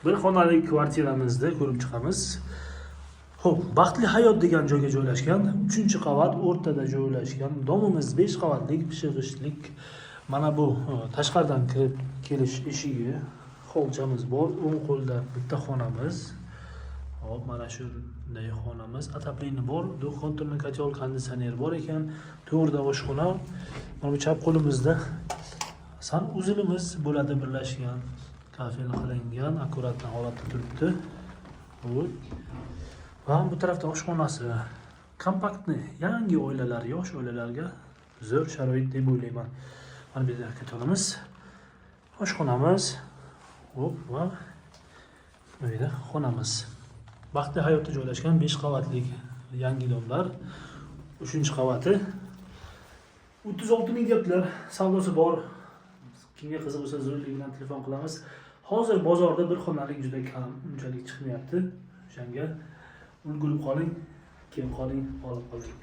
Bir xonali kvartiramizda ko'rib chiqamiz. Xo'p, baxtli hayot degan joyga joylashgan, 3-qavat o'rtada joylashgan. Domimiz 5 qavatlik, pishig'ishlik. Mana bu tashqaridan kirib kelish eshigi, holchamiz bor. O'ng qo'lda bitta xonamiz. Hop, mana shunday xonamiz. Ataplini bor, konturni kotel, konditsioner bor ekan. To'g'rida oshxona. Mana bu chap qo'limizda sanuzilimiz bo'ladi birlashgan. Kafel qilingan, akkuratdan holatda turibdi. Xo'p. Va bu tarafda oshxonasi. Kompaktni, yangi oilalar, yosh oilalarga zo'r sharoit deb o'ylayman. Mana bu yerda ko'taramiz. Oshxonamiz. Hop, va bu yerda xonamiz. Baxtli hayotda joylashgan 5 qavatlik yangi domlar. 3-qavati. 36 ming gaplar, savdosi bor. Kimga qiziq bo'lsa zo'rlik bilan telefon qilamiz. Hozir bozorda bir xonalik juda kam, unchalik chiqmayapti. O'shanga ulgurib qoling, kelib qoling, olib qoling.